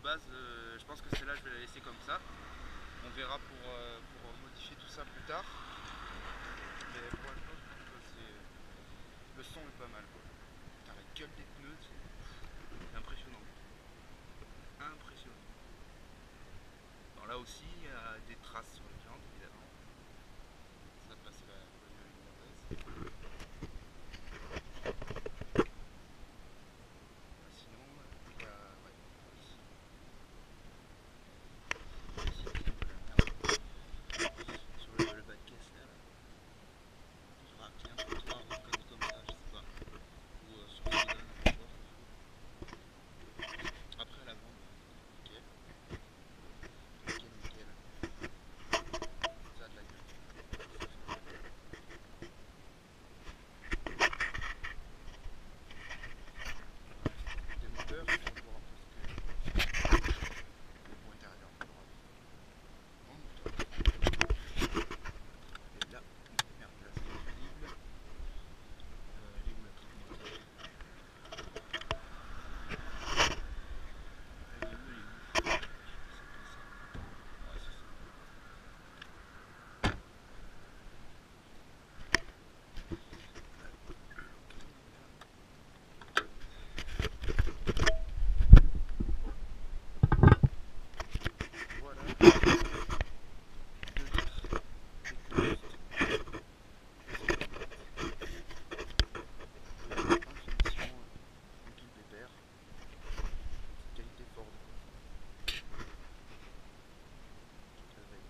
base, je pense que celle-là je vais la laisser comme ça. On verra pour modifier tout ça plus tard. Mais pour l'instant je pense que le son est pas mal quoi. Putain, la gueule des pneus, c'est impressionnant. Impressionnant. Alors là aussi il y a des traces sur les jantes évidemment. Ça passe la mauvaise. Sinon, il y a, ouais, ici. Sur le bas de caisse là. Je crois qu'il y a un trottoir ou une connerie comme ça, je sais pas. Ou sur le guidon, n'importe. Après à l'avant, nickel. Nickel, nickel. Ça a de la gueule. Des moteurs, on va voir un peu ce que. Le bon intérieur, on verra. Bon moteur. Et là, merde, là c'est crédible. Elle est où la petite moteur? Elle est où? C'est pas ça. Ouais, c'est ça. Voilà. 2 litres d'économiste. En finition, tranquille pépère. Qualité Ford quoi. Avec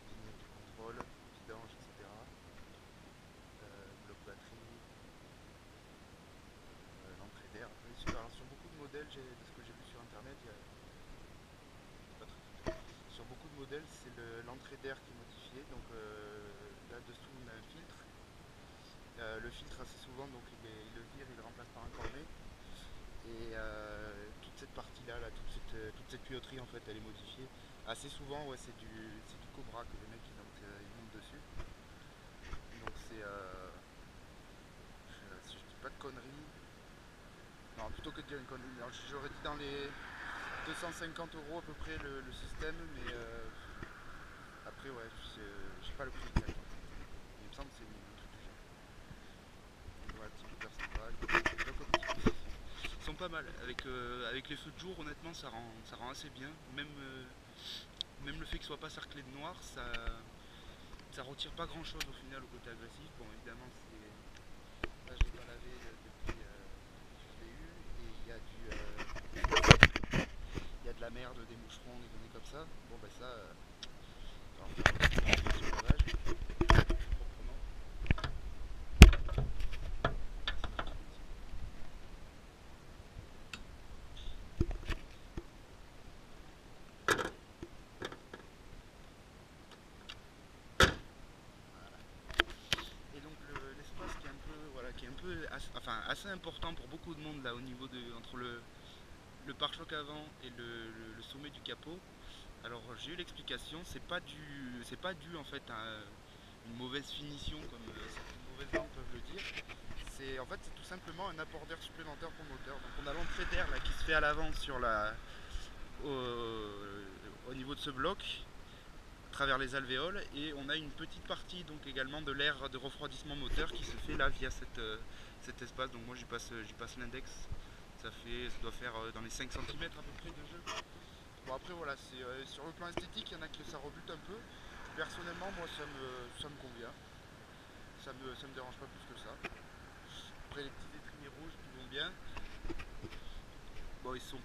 vignette du contrôle, vidange, etc. Bloc batterie, l'entrée d'air. Alors, sur beaucoup de modèles, de ce que j'ai vu sur internet, il y a pas très vite. Sur beaucoup de modèles, c'est l'entrée d'air qui est modifiée. Donc là-dessous, on a un filtre. Le filtre, assez souvent, donc il le vire, il le remplace par un cornet. Et toute cette partie-là, toute cette tuyauterie, en fait, elle est modifiée. Assez souvent, ouais, c'est du Cobra que les mecs ils montent dessus. Donc c'est, si je dis pas de conneries, non, plutôt que de dire une connerie, j'aurais dit dans les 250 € à peu près le système, mais après ouais, j'ai pas le prix exact. Il me semble que c'est un truc du genre. Donc voilà, petit moteur sympa, ils sont pas mal. Avec les feux de jour, honnêtement, ça rend assez bien. Même le fait que ce soit pas cerclé de noir, ça retire pas grand chose au final au côté agressif. Bon, évidemment, là je l'ai pas lavé depuis que je l'ai eu, et il y a de la merde, des moucherons, des conneries comme ça. Bon, bah ça, on va faire un petit lavage proprement. Voilà. Et donc l'espace qui est un peu, voilà, qui est un peu, enfin assez important pour beaucoup de monde là au niveau entre le pare-choc avant et le sommet du capot. Alors j'ai eu l'explication, c'est pas dû en fait à une mauvaise finition comme certaines mauvaises langues peuvent le dire. C'est en fait c'est tout simplement un apport d'air supplémentaire pour le moteur. Donc on a l'entrée d'air là qui se fait à l'avant sur au niveau de ce bloc, à travers les alvéoles, et on a une petite partie donc également de l'air de refroidissement moteur qui se fait là via cet espace. Donc moi j'y passe l'index. Ça doit faire dans les 5 cm à peu près de jeu. Bon après voilà, sur le plan esthétique, il y en a que ça rebute un peu. Personnellement, moi ça me convient. Ça me dérange pas plus que ça. Après les petits étriers rouges qui vont bien. Bon, ils sont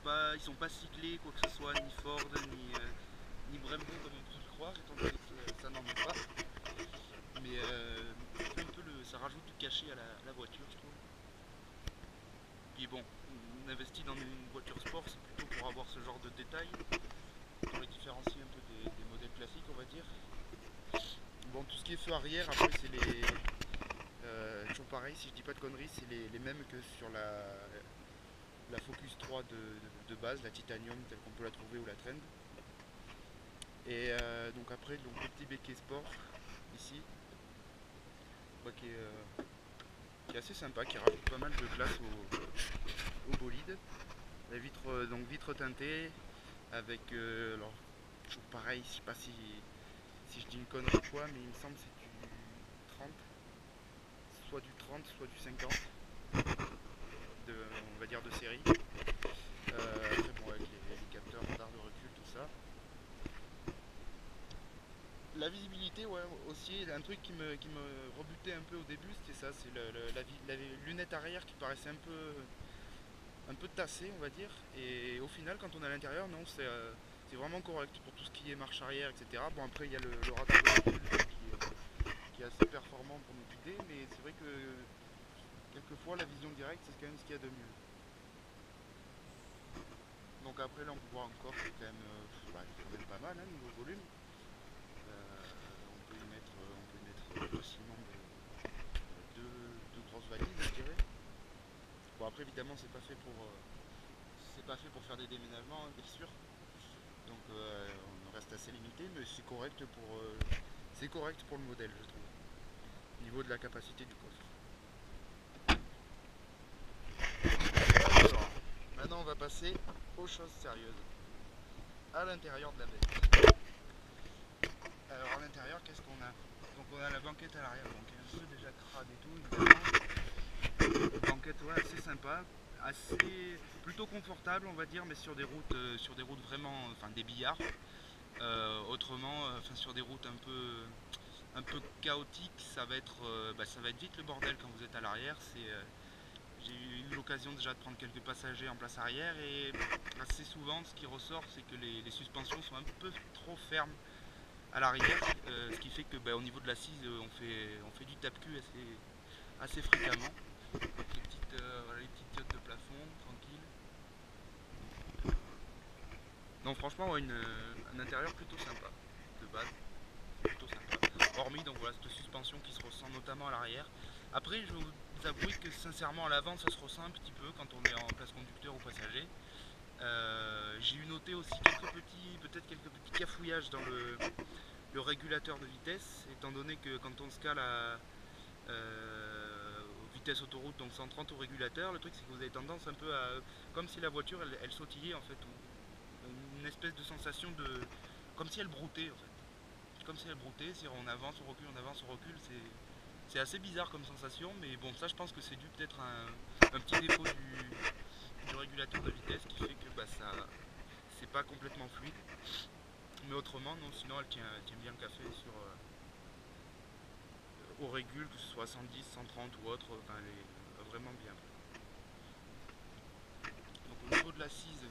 pas cyclés quoi que ce soit, ni Ford, ni Brembo comme on peut le croire, étant donné que ça n'en est pas. Mais ça rajoute du cachet à la voiture, je trouve. Puis bon, on investit dans une voiture sport, c'est plutôt pour avoir ce genre de détails, pour les différencier un peu des modèles classiques, on va dire. Bon, tout ce qui est feu arrière, après c'est toujours pareil, si je dis pas de conneries, c'est les mêmes que sur la Focus 3 de base, la Titanium telle qu'on peut la trouver, ou la Trend. Et donc après, donc, le petit béquet sport ici, bah, qui est assez sympa, qui rajoute pas mal de classe au bolide. La vitre, donc vitre teintée avec, alors toujours pareil, je sais pas si je dis une connerie ou quoi, mais il me semble que c'est du 30, soit du 30, soit du 50, on va dire de série. Après bon, avec les capteurs, radars de recul, tout ça. La visibilité, ouais, aussi, un truc qui me rebutait un peu au début, c'était ça, c'est la lunette arrière qui paraissait un peu tassée, on va dire. Et au final, quand on est à l'intérieur, non, c'est vraiment correct pour tout ce qui est marche arrière, etc. Bon, après, il y a le radar de recul qui est assez performant pour nous guider, mais c'est vrai que quelquefois, la vision directe, c'est quand même ce qu'il y a de mieux. Donc après, là, on voit encore, c'est quand même pas mal, hein, niveau volume. On peut y mettre facilement deux grosses valises, je dirais. Bon, après, évidemment, c'est pas fait pour faire des déménagements, hein, bien sûr. Donc, on reste assez limité, mais c'est correct pour le modèle, je trouve. Au niveau de la capacité du coffre. Alors, maintenant, on va passer aux choses sérieuses. À l'intérieur de la bête. Alors, à l'intérieur, qu'est-ce qu'on a? Donc, on a la banquette à l'arrière, donc un peu déjà crade et tout, évidemment. Une banquette, ouais, assez sympa, assez plutôt confortable, on va dire, mais sur des routes vraiment, enfin des billards. Autrement, enfin sur des routes un peu chaotiques, ça va être vite le bordel quand vous êtes à l'arrière. J'ai eu l'occasion déjà de prendre quelques passagers en place arrière et assez souvent, ce qui ressort, c'est que les suspensions sont un peu trop fermes à l'arrière, ce qui fait que au niveau de l'assise, on fait du tape-cul assez fréquemment. Les petites diodes de plafond, tranquille. Donc franchement, ouais, un intérieur plutôt sympa, de base, plutôt sympa. Hormis donc voilà cette suspension qui se ressent notamment à l'arrière. Après, je vais vous avouer que sincèrement à l'avant, ça se ressent un petit peu quand on est en place conducteur ou passager. J'ai eu noté aussi peut-être quelques petits cafouillages dans le régulateur de vitesse, étant donné que quand on se cale aux vitesses autoroute, donc 130 au régulateur, le truc c'est que vous avez tendance un peu comme si la voiture elle sautillait en fait, une espèce de sensation comme si elle broutait en fait. Comme si elle broutait, si on avance, on avance, on recule, c'est assez bizarre comme sensation, mais bon, ça je pense que c'est dû peut-être à un petit défaut du régulateur de vitesse qui fait que c'est pas complètement fluide. Mais autrement, non, sinon elle tient bien le café au régule, que ce soit 110, 130 ou autre, enfin, elle est vraiment bien. Donc au niveau de l'assise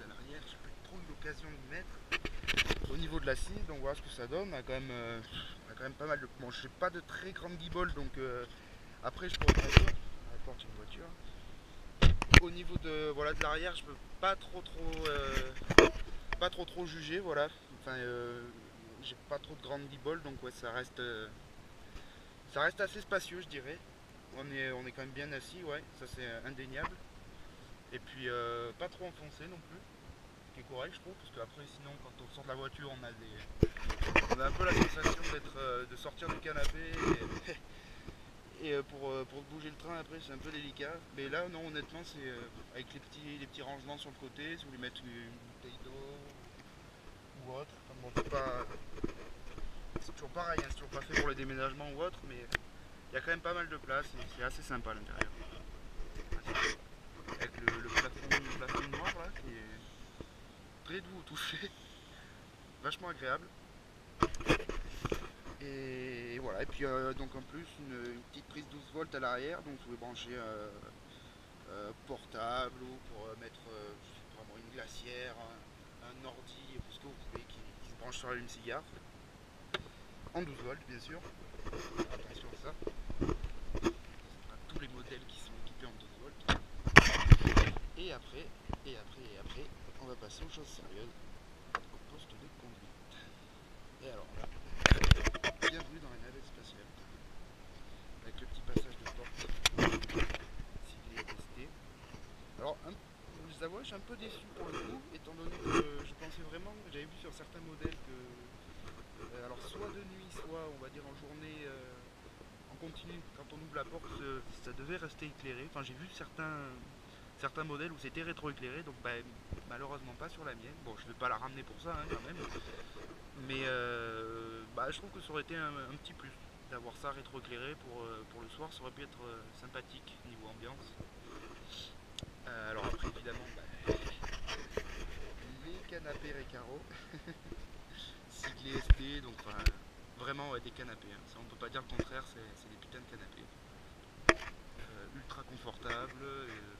à l'arrière, j'ai pas trop eu l'occasion de mettre. Au niveau de l'assise, donc voilà ce que ça donne. On a quand même pas mal de. Bon, je n'ai pas de très grande guibole, donc après je pourrais pas dire. À la porte, une voiture. Au niveau de l'arrière, je peux pas trop juger, voilà. Enfin, j'ai pas trop de grande guibole, donc ouais, ça reste assez spacieux, je dirais. On est quand même bien assis, ouais, ça c'est indéniable. Et puis pas trop enfoncé non plus, ce qui est correct, je trouve, parce qu'après, sinon, quand on sort de la voiture, on a un peu la sensation de sortir du canapé et pour bouger le train après c'est un peu délicat. Mais là non, honnêtement, c'est avec les petits rangements sur le côté, si vous voulez mettre une bouteille d'eau ou autre. Enfin, bon, c'est toujours pareil, hein, c'est toujours pas fait pour les déménagements ou autre, mais il y a quand même pas mal de place et c'est assez sympa à l'intérieur. Avec le plafond noir là qui est très doux au toucher, vachement agréable. Et voilà, et puis donc en plus une petite prise 12 volts à l'arrière, donc vous pouvez brancher portable ou pour mettre vraiment une glacière, un ordi, tout ce que vous voulez qui se branche sur l'allume-cigare. En 12 volts bien sûr, attention à ça. C'est pas tous les modèles qui sont équipés en 12 volts. Et après, on va passer aux choses sérieuses, au poste de conduite. Et alors là, bienvenue dans la navette spatiale, avec le petit passage de porte, s'il est testé. Alors, je vous avoue, je suis un peu déçu pour le coup, étant donné que je pensais vraiment, j'avais vu sur certains modèles que, alors soit de nuit, soit on va dire en journée, en continu, quand on ouvre la porte, ça devait rester éclairé. Enfin, j'ai vu certains certains modèles où c'était rétroéclairé, donc bah, malheureusement pas sur la mienne. Bon, je vais pas la ramener pour ça hein, quand même, mais bah, je trouve que ça aurait été un petit plus d'avoir ça rétroéclairé pour le soir, ça aurait pu être sympathique niveau ambiance. Alors après évidemment bah, les canapés Recaro, siglés ST, donc enfin, vraiment ouais, des canapés, hein. Ça on peut pas dire le contraire, c'est des putains de canapés. Ultra confortable,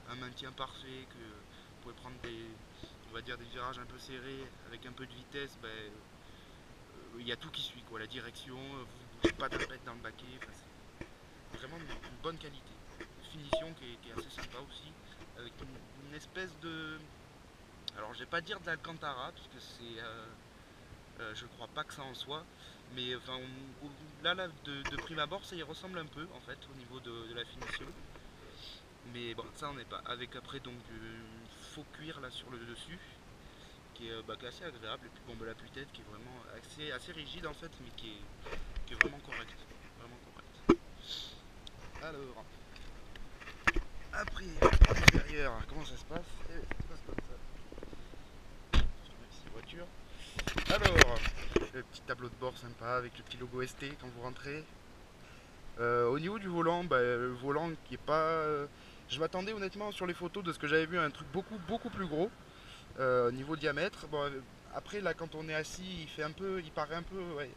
un maintien parfait, que vous pouvez prendre des, on va dire des virages un peu serrés avec un peu de vitesse, ben, il y a tout qui suit quoi, la direction, vous ne bougez pas d'impète dans le baquet, enfin, c'est vraiment une bonne qualité. Une finition qui est assez sympa aussi, avec une espèce de, alors je vais pas dire de l'Alcantara, parce que c'est, je crois pas que ça en soit, mais enfin, là de prime abord ça y ressemble un peu en fait au niveau de la finition. Mais bon, ça on n'est pas. Avec après donc du faux cuir là sur le dessus, qui est assez agréable. Et puis bon, bah, la tête qui est vraiment assez rigide en fait, mais qui est vraiment correct. Vraiment correct. Alors, après, à l'intérieur, comment ça se passe? Eh, ça se passe comme ça. Je te mets ici voiture. Alors, le petit tableau de bord sympa avec le petit logo ST quand vous rentrez. Au niveau du volant, bah, le volant qui est pas. Je m'attendais honnêtement sur les photos de ce que j'avais vu à un truc beaucoup plus gros. Niveau diamètre. Bon, après là quand on est assis, il paraît un peu, ouais,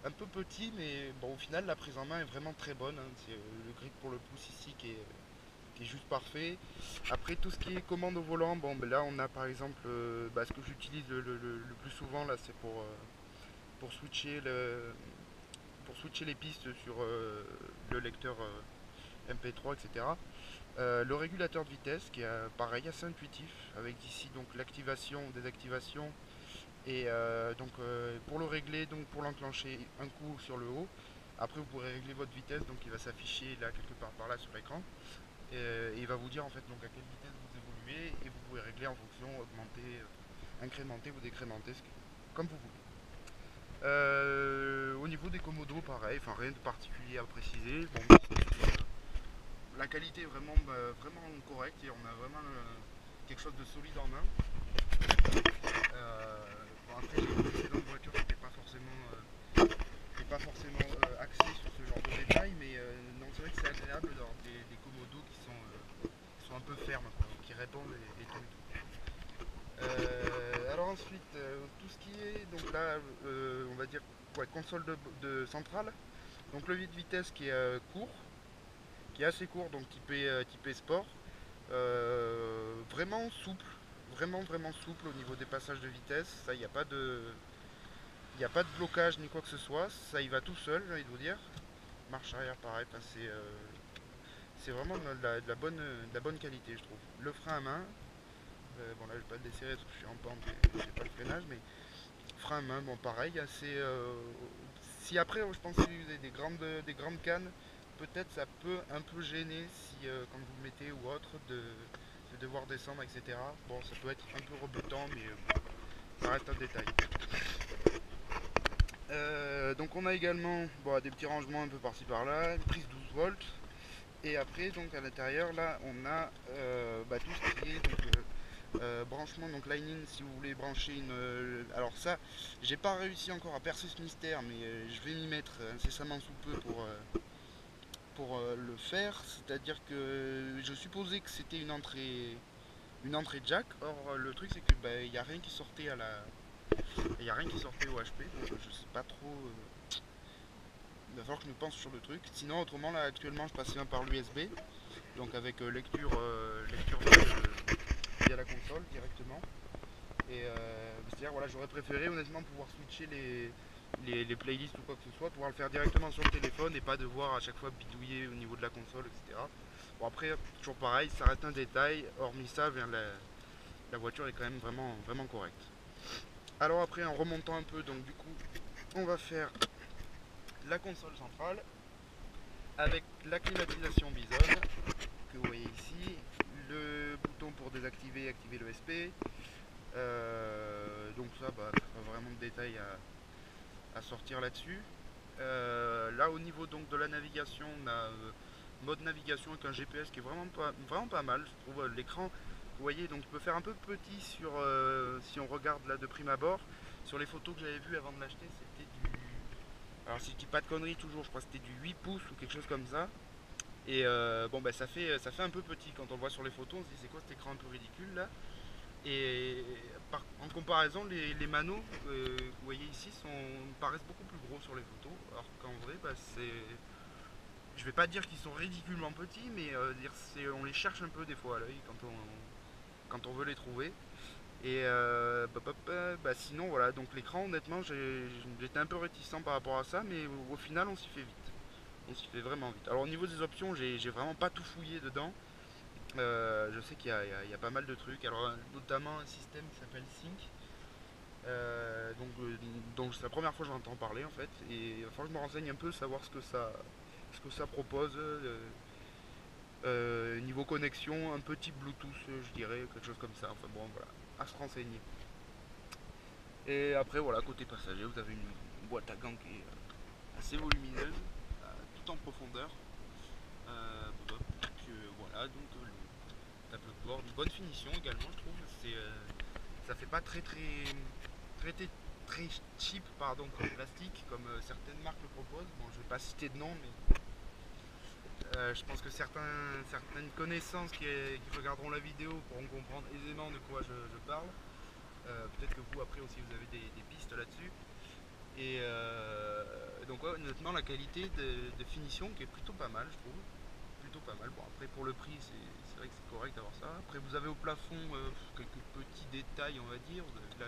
un peu petit, mais bon au final la prise en main est vraiment très bonne, hein. C'est le grip pour le pouce ici qui est juste parfait. Après tout ce qui est commande au volant, bon ben là on a par exemple bah, ce que j'utilise le plus souvent là, c'est pour switcher pour switcher les pistes sur le lecteur MP3, etc. Le régulateur de vitesse qui est pareil assez intuitif avec ici donc l'activation, désactivation et pour le régler, donc pour l'enclencher un coup sur le haut. Après vous pourrez régler votre vitesse, donc il va s'afficher là quelque part par là sur l'écran et il va vous dire en fait donc à quelle vitesse vous évoluez et vous pouvez régler en fonction, augmenter, incrémenter ou décrémenter comme vous voulez. Au niveau des commodos pareil, enfin rien de particulier à préciser. Bon, la qualité est vraiment, vraiment correcte et on a vraiment quelque chose de solide en main. Bon, après, j'ai une précédente voiture qui n'était pas forcément axée sur ce genre de détails, mais non, c'est vrai que c'est agréable d'avoir des commodos qui sont un peu fermes, quoi, qui répondent et tout. Alors ensuite, tout ce qui est, donc là, on va dire, ouais, console de centrale, donc levier de vitesse qui est assez court, donc typé sport. Vraiment souple, vraiment souple au niveau des passages de vitesse. Ça, il n'y a pas de blocage ni quoi que ce soit. Ça y va tout seul, j'ai envie de vous dire. Marche arrière, pareil. Enfin, c'est vraiment de la bonne qualité, je trouve. Le frein à main. Bon, là, je vais pas le desserrer parce que je suis en pente et j'ai pas le freinage, mais frein à main, bon, pareil. Assez, si après, je pense que si vous avez des grandes cannes, peut-être ça peut un peu gêner si quand vous le mettez ou autre de devoir descendre, etc. Bon, ça peut être un peu rebutant, mais ça reste un détail. Donc on a également bon, des petits rangements un peu par-ci par-là, une prise 12 volts, et après donc à l'intérieur là on a bah, tout ce qui est donc, branchement, donc Lightning si vous voulez brancher une. Alors ça, j'ai pas réussi encore à percer ce mystère, mais je vais m'y mettre incessamment sous peu pour le faire. C'est-à-dire que je supposais que c'était une entrée jack. Or le truc c'est que bah, il n'y a rien qui sortait à la. Il y a rien qui sortait au HP, donc je sais pas trop. Il va falloir que je me pense sur le truc. Sinon autrement là actuellement je passe bien par l'USB. Donc avec lecture via la console directement. Et c'est-à-dire voilà, j'aurais préféré honnêtement pouvoir switcher les playlists ou quoi que ce soit, pouvoir le faire directement sur le téléphone et pas devoir à chaque fois bidouiller au niveau de la console, etc. Bon après, toujours pareil, ça reste un détail, hormis ça, la voiture est quand même vraiment correcte. Alors après, en remontant un peu, donc du coup, on va faire la console centrale avec la climatisation Bison, que vous voyez ici, le bouton pour désactiver et activer le SP. Donc ça, bah, pas vraiment de détails à sortir là-dessus. Là au niveau donc de la navigation, on a mode navigation avec un GPS qui est vraiment pas mal. Je trouve l'écran, vous voyez, donc il peut faire un peu petit sur, si on regarde là de prime abord. Sur les photos que j'avais vues avant de l'acheter, c'était du... Alors si je dis pas de conneries toujours, je crois que c'était du 8 pouces ou quelque chose comme ça. Et bon bah ça fait un peu petit quand on le voit sur les photos, on se dit c'est quoi cet écran un peu ridicule là. Et en comparaison, les manos que vous voyez ici paraissent beaucoup plus gros sur les photos, alors qu'en vrai, bah, je vais pas dire qu'ils sont ridiculement petits, mais on les cherche un peu des fois à l'œil quand on veut les trouver. Et sinon, voilà, donc l'écran, honnêtement, j'étais un peu réticent par rapport à ça, mais au final, on s'y fait vite. On s'y fait vraiment vite. Alors, au niveau des options, j'ai vraiment pas tout fouillé dedans. Je sais qu'il y a pas mal de trucs, alors notamment un système qui s'appelle Sync. Donc c'est la première fois que j'en entends parler en fait, et il va falloir que je me renseigne un peu, savoir ce que ça propose. Niveau connexion, un petit Bluetooth, je dirais, quelque chose comme ça. Enfin bon, voilà, à se renseigner. Et après, voilà, côté passager, vous avez une boîte à gants qui est assez volumineuse, tout en profondeur. Voilà, donc le tableau de bord, une bonne finition également, je trouve. Ça fait pas très, très cheap pardon, comme plastique, comme certaines marques le proposent. Bon, je vais pas citer de nom, mais je pense que certaines connaissances qui regarderont la vidéo pourront comprendre aisément de quoi je parle. Peut-être que vous après aussi vous avez des pistes là-dessus. Et donc ouais, honnêtement la qualité de finition qui est plutôt pas mal je trouve. Plutôt pas mal. Bon après pour le prix c'est vrai que c'est correct d'avoir ça. Après vous avez au plafond quelques petits détails on va dire. Vous avez la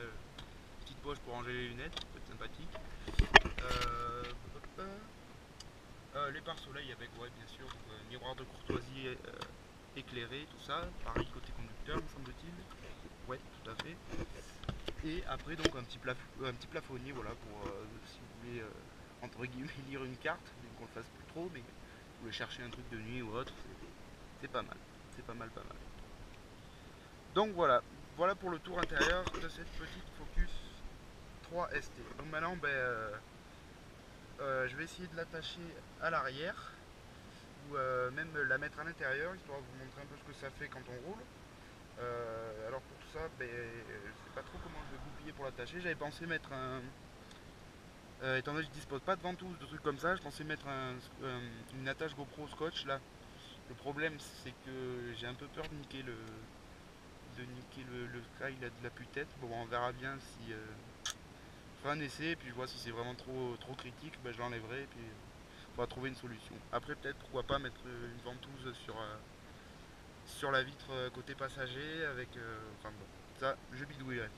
petite poche pour ranger les lunettes, ça peut être sympathique. Les pare-soleil avec ouais bien sûr, donc, miroir de courtoisie éclairé, tout ça. Pareil côté conducteur me semble-t-il. Ouais tout à fait. Et après donc un petit plafonnier voilà pour si vous voulez entre guillemets lire une carte, bien qu'on le fasse plus trop, mais vous voulez chercher un truc de nuit ou autre, c'est pas mal. C'est pas mal pas mal. Donc voilà, voilà pour le tour intérieur de cette petite Focus 3 ST. Donc maintenant je vais essayer de l'attacher à l'arrière ou même la mettre à l'intérieur histoire de vous montrer un peu ce que ça fait quand on roule. Alors pour ça, je sais pas trop comment je vais goupiller pour l'attacher. J'avais pensé mettre étant donné que je dispose pas de ventouse, de trucs comme ça, je pensais mettre une attache GoPro scotch là. Le problème c'est que j'ai un peu peur de niquer le sky là, de la putette. Bon on verra bien si je ferai un essai et puis je vois si c'est vraiment trop critique, je l'enlèverai et puis on va trouver une solution. Après peut-être pourquoi pas mettre une ventouse sur la vitre côté passager avec. Enfin bon, ça je bidouillerai.